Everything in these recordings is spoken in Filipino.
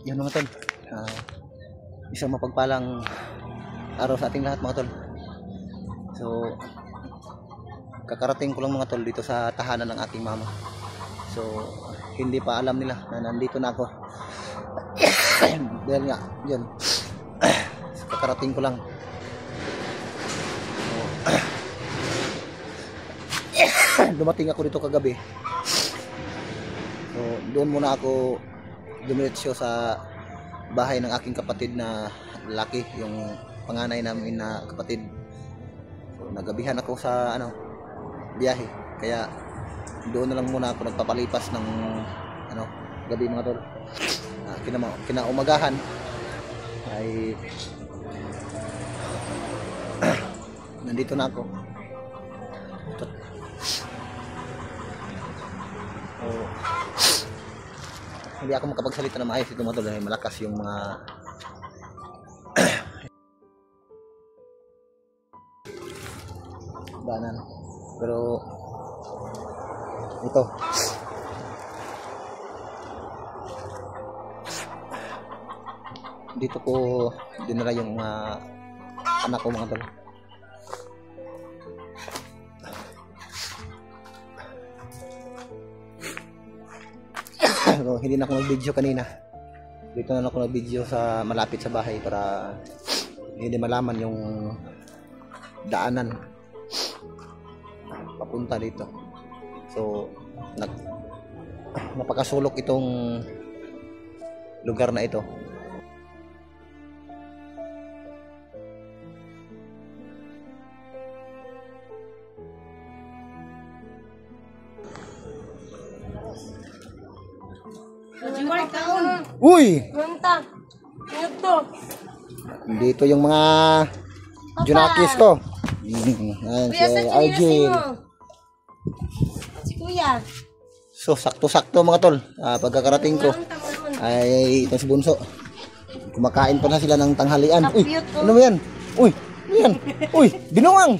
Yan mga tol, isang mapagpalang araw sa ating lahat mga tol. So kakarating ko lang mga tol dito sa tahanan ng aking mama. So hindi pa alam nila na nandito na ako. Dahil nga yun, so, kakarating ko lang. So, dumating ako dito kagabi. So doon muna ako dumiretso sa bahay ng aking kapatid na lalaki, yung panganay namin na kapatid. So nagabihan ako sa biyahe, kaya doon na lang muna ako nagpapalipas ng gabi mga tol. Kinaumagahan ay nandito na ako. So, hindi ako makapagsalita na maayos ito mga tol dahil malakas yung mga daanan. Pero ito dito ko dinala yung anak ko mga tol. So, hindi na ako nag-video kanina. Dito na ako nag-video sa malapit sa bahay para hindi malaman yung daanan papunta dito. So napakasulok itong lugar na ito. Uy! Dito yung mga junakis ko. Ayan, si Arjun. Si Kuya. So sakto-sakto mga tol, pagkakarating ko ay itong si Bunso. Kumakain pa na sila ng tanghalian. Uy, ano ba yan? Uy, ano yan? Uy, binuang!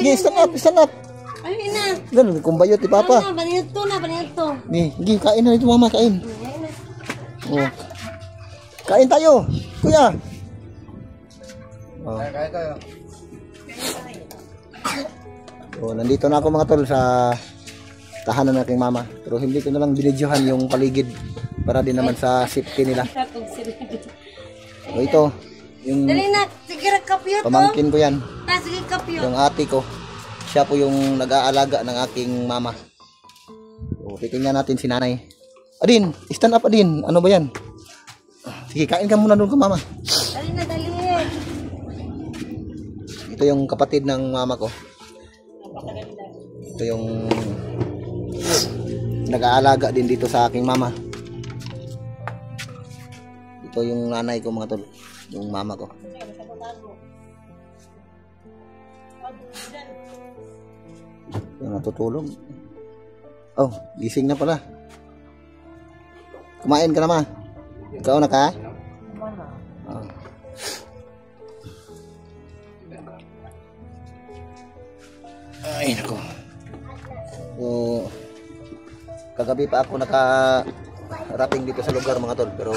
Sige, stand up. Ano na? Ganun, kumbayot ni Papa. Banito na. Sige, kain na ito mama, kain. Oh. Kain tayo, Kuya. Oh. Kain tayo. So, nandito na ako mga tol sa tahanan ng aking mama. Pero hindi ko na lang binidyohan yung paligid para din naman sa safety nila. So, ito, yung dali na, sige kapyo to. pamangkin ko yan. Sige kapyo. Yung ate ko. Siya po yung nag-aalaga ng aking mama. So, titingnan natin si nanay. Adin, stand up Adin. Ano ba yan? Sige, kain ka muna doon ka mama. Dali na, dali. Ito yung kapatid ng mama ko. Ito yung nag-aalaga din dito sa aking mama. Ito yung nanay ko mga tol. Yung mama ko. Yung natutulog. Oh, gising na pala. Kumain ka na ma? Ikaw na ka? Oh. Ay nako. So, kagabi pa ako nakarating dito sa lugar mga tol, pero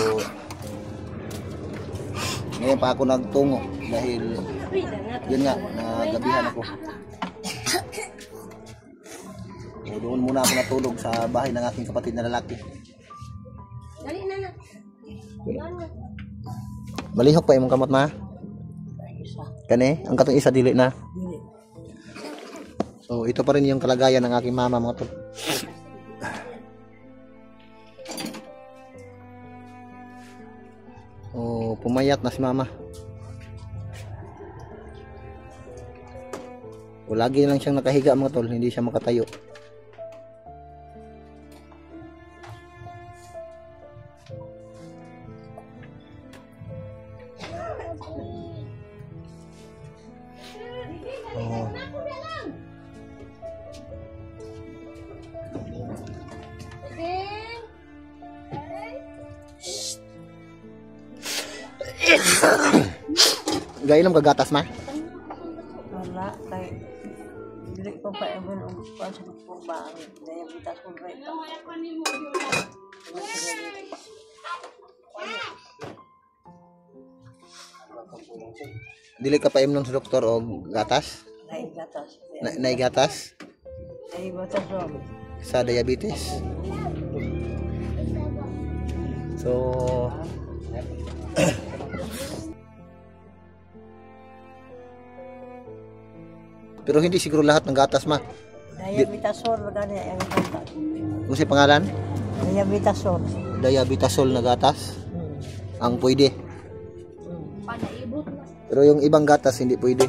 ngayon pa ako nagtungo dahil yun nga, nagabihan ako. So, doon muna ako natulog sa bahay ng aking kapatid na lalaki. Dali na. Malihok pa yung kamot ma? Kani? Ang katong isa dili na? So ito pa rin yung kalagayan ng aking mama mga tol. Oh, pumayat na si mama. O lagi lang siyang nakahiga mga tol, hindi siya makatayo. Oh. Gainom ka gatas ma? Wala, tayo. Dili ko pa ewan ang sa pagpang dahil bitas ko ba ito. Dili ka pa imnon sa doktor o gatas? Naigatas. Naigatas Naigatas ron. sa diabetes. So pero hindi siguro lahat ng gatas ma. Diabetasol gani ang kanta. Kung si pangalan? Diabetasol. Diabetasol na gatas ang pwede. Panaibot. Pero yung ibang gatas hindi pwede.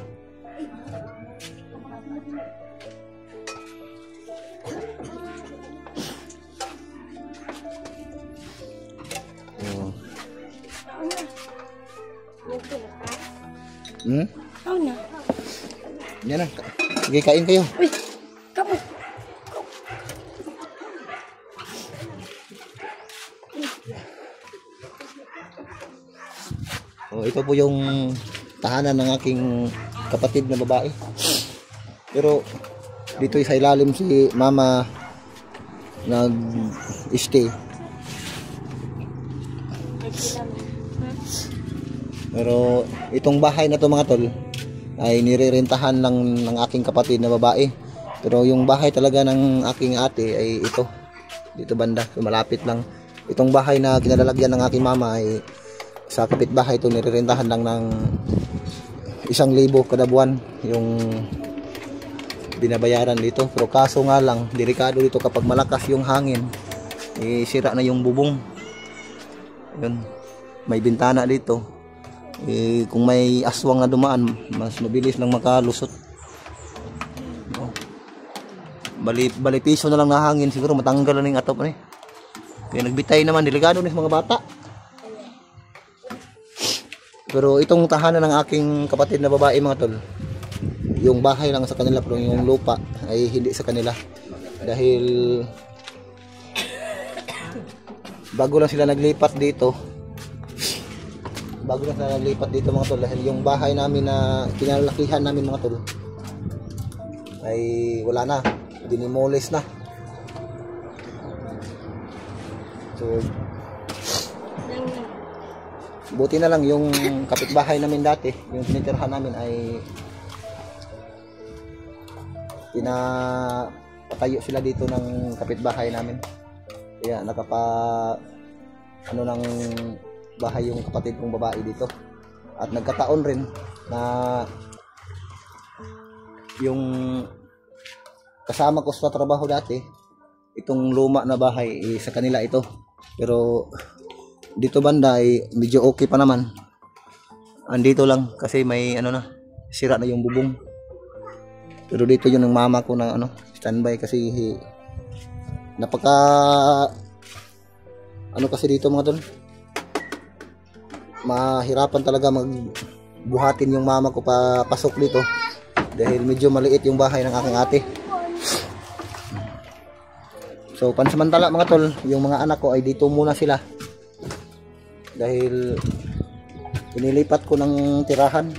Oh. Na. Yan na. Sige, kain kayo. Uy, kamu. Oh, ito po yung tahanan ng aking kapatid na babae. Pero dito sa ilalim si mama nag-stay. Pero itong bahay na to mga tol ay nirerentahan lang ng aking kapatid na babae. Pero yung bahay talaga ng aking ate ay ito. Dito banda, so malapit lang. Itong bahay na kinalalagyan ng aking mama ay sa kapitbahay ito, nirerentahan lang ng 1,000 kada buwan yung binabayaran dito. Pero kaso nga lang, delikado dito kapag malakas yung hangin, sira na yung bubong. Yun, may bintana dito. Kung may aswang na dumaan, mas mabilis lang makalusot. Bali piso na lang na hangin, siguro matanggal na yung atop na. Kaya nagbitay naman, delikado ng mga bata. Pero itong tahanan ng aking kapatid na babae mga tol, yung bahay lang sa kanila pero yung lupa ay hindi sa kanila. Dahil bago lang sila naglipat dito mga tol, dahil yung bahay namin na kinalakihan namin mga tol ay wala na, dinimolis na. So buti na lang yung kapitbahay namin dati, yung tinitirhan namin ay pinapatayo sila dito ng kapitbahay namin. Kaya ano ng bahay yung kapatid kong babae dito. At nagkataon rin na yung kasama ko sa trabaho dati, itong luma na bahay sa kanila ito. Pero dito banda ay medyo okay pa naman. Andito lang kasi may sira na yung bubong. Pero dito yun ng mama ko na standby kasi napaka kasi dito mga tol, mahirapan talaga magbuhatin yung mama ko pasok dito dahil medyo maliit yung bahay ng aking ate. So pansamantala mga tol, yung mga anak ko ay dito muna sila dahil inilipat ko ng tirahan.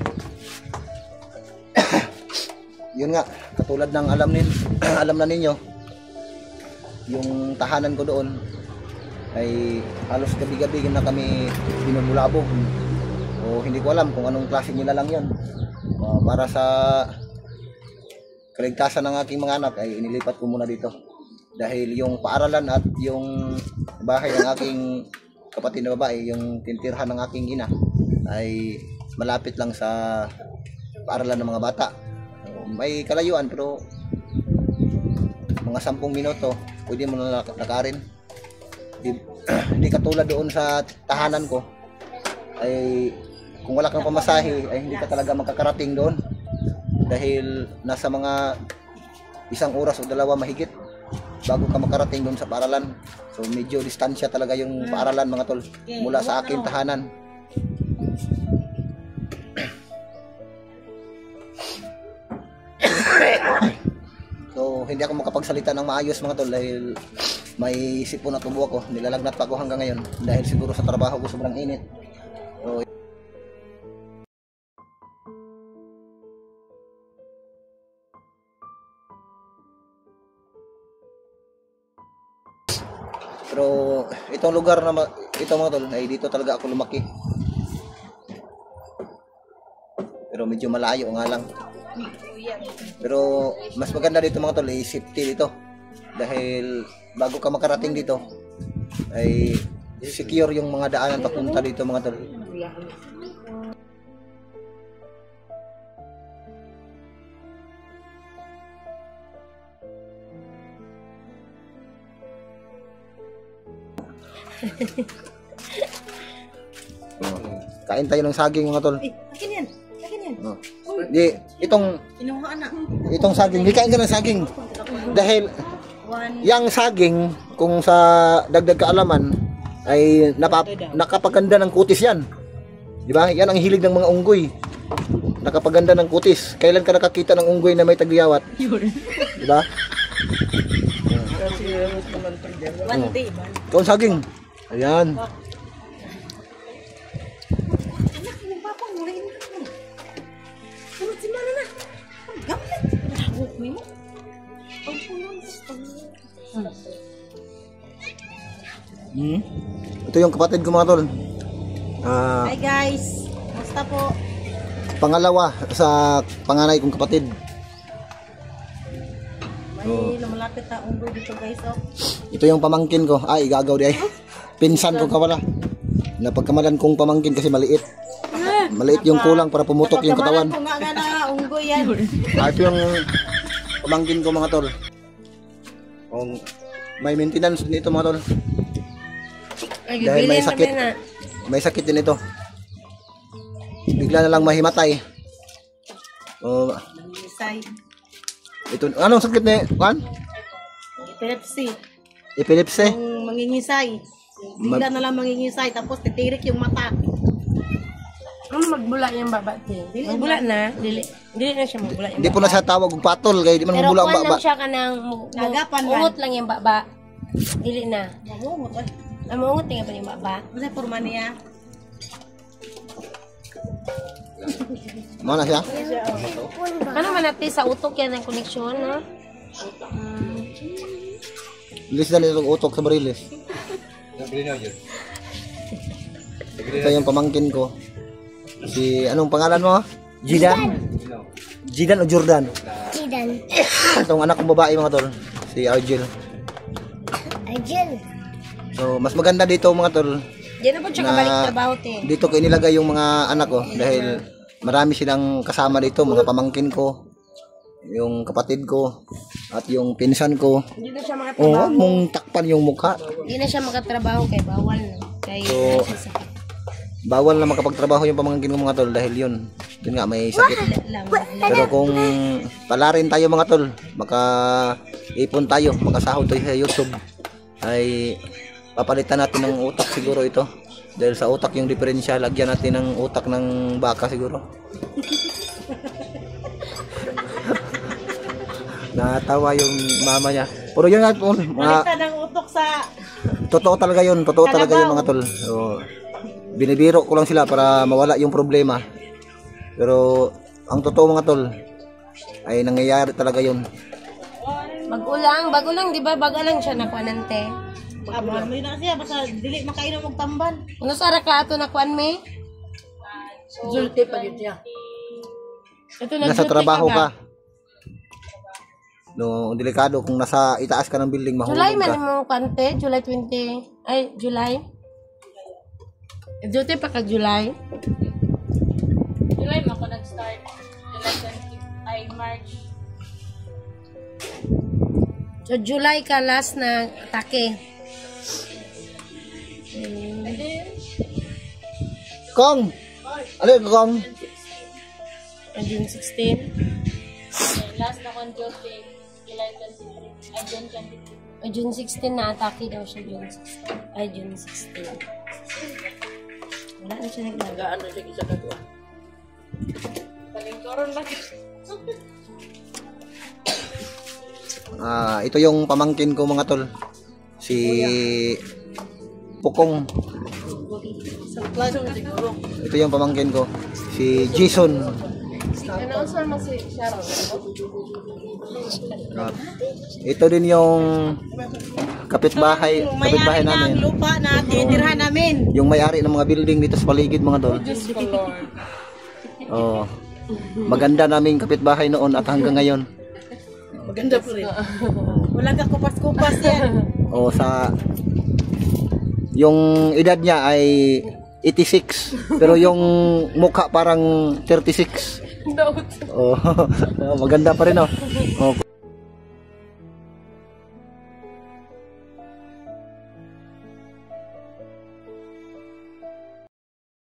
Yun nga, katulad ng alam na ninyo, yung tahanan ko doon ay halos gabi-gabi na kami binubulabog. O hindi ko alam kung anong klase nila lang yun. Para sa kaligtasan ng aking mga anak ay inilipat ko muna dito. Dahil yung paaralan at yung bahay ng aking kapatid na babae, yung tintirhan ng aking ina, ay malapit lang sa paaralan ng mga bata. May kalayuan pero mga 10 minuto pwede mo na lakarin. Hindi katulad doon sa tahanan ko ay kung wala kang pamasahe ay hindi ka talaga makakarating doon dahil nasa mga 1 oras o 2 mahigit bago ka makarating doon sa paaralan. So medyo distansya talaga yung paaralan mga tol mula sa aking tahanan. So hindi ako makapagsalita ng maayos mga tol dahil may sipon na tubo ako, nilalagnat pa ako hanggang ngayon dahil siguro sa trabaho ko sobrang init. So, pero itong lugar na ito mga tol ay dito talaga ako lumaki. Pero medyo malayo nga lang. Pero mas maganda dito mga tol, safety dito. Dahil bago ka makarating dito, ay secure yung mga daanan papunta dito mga tol. Kain tayo ng saging mga tol. Akin yan. Akin yan. Oh. Di, itong saging, di kain ka ng saging. Dahil yang saging, kung sa dagdag kaalaman, ay nakapaganda ng kutis yan. Di ba? Yan ang hilig ng mga unggoy. Nakapaganda ng kutis. Kailan ka nakakita ng unggoy na may tagyawat? Di ba? Ito ang saging. Ayan. Ito yung kapatid ko mga tol. Hi guys. Basta po. Pangalawa sa panganay kong kapatid. May lumalapit na unggoy dito guys. Oh. Ito yung pamangkin ko. Ay, igagaw di ay. Pinsan ko ka pala. Napagkamalan kong pamangkin kasi maliit. Maliit yung kulang para pumutok yung katawan. Kung nga na unggoy yan. Ito yung pamangkin ko mga tol. Kung may maintenance nito mga tol. Dahil may sakit. May sakit din ito. Bigla na lang mahimatay. Ito, anong sakit ni Juan? Epilepsy. Epilepsy? Yung mangingisay. Bigla na lang mangingisay tapos titirik yung mata. Ano magbula yung baba din? Magbula na, dili na siya magbula yung Hindi po na siya tawag og patol kay di man pero mabula ang kuwan baba. lang siya kanang Nagapan man. ungot lang yung baba. Dili na. Mamungot. Amungot nga pa yung baba. Kasi porma niya. Mo na siya. Ano man natin sa utok yan ang koneksyon, no? Bilis na nitong utok sa barilis. Ito yung pamangkin ko. Si anong pangalan mo? Jidan. Jidan o Jordan? Jidan. Itong anak kong babae mga tol, si Argel. Argel. So mas maganda dito mga tol. Diyan na po siya kabalik trabaho, te. Dito ko inilagay yung mga anak ko dahil marami silang kasama dito, mga pamangkin ko, yung kapatid ko, at yung pinsan ko. Hindi na siya Oh, makatrabaho. wag mong takpan yung mukha. Hindi na siya makatrabaho kay bawal na. Kay So, bawal na makapagtrabaho yung pamangkin ko mga tol dahil yun nga may sakit. Pero kung pala rin tayo mga tol, maka-ipon tayo, makasahod tayo sa YouTube, ay papalitan natin ng utak siguro ito. Dahil sa utak yung diferensya, lagyan natin ng utak ng baka siguro. Natawa yung mama niya. Pero yun nga po, Baliktad ng utok sa totoo talaga yun mga tol. So, binibiro ko lang sila para mawala yung problema. Pero ang totoo mga tol ay nangyayari talaga yun. bago lang, di ba? Bago lang siya nakuanante. Abang, may na siya, basta dili makainom og tamban. Ano sa ka ato nakuan me? Zulti pa yun siya. Ito na Nasa trabaho ka. No, delikado kung nasa itaas ka ng building, mahulog July man ka. mo kante, July 20. Ay, July. Duty pa ka July. July mo ako nag-start. July 20, ay March. So July ka last na atake. Kong! Ano yung Kong? June 16. Okay, last na kong duty, July 23. Ay, June 23. Ay, June 16 na atake daw siya June 16. Ay, June 16. Wala na siya naglagaan na siya isa na Palingkoron lang. Ito yung pamangkin ko mga tol. Si Pukong. Ito yung pamangkin ko. Si Jason. Announcer mo si Sharon. Ito din yung kapitbahay May-ari namin. ng lupa na tinitirhan namin. Yung may-ari ng mga building dito sa paligid mga tol. Oh. maganda naming kapitbahay noon at hanggang ngayon. Maganda po rin. Walang kakupas-kupas yan. O sa yung edad niya ay 86 pero yung mukha parang 36. Daot. Oh, maganda pa rin oh. Oh.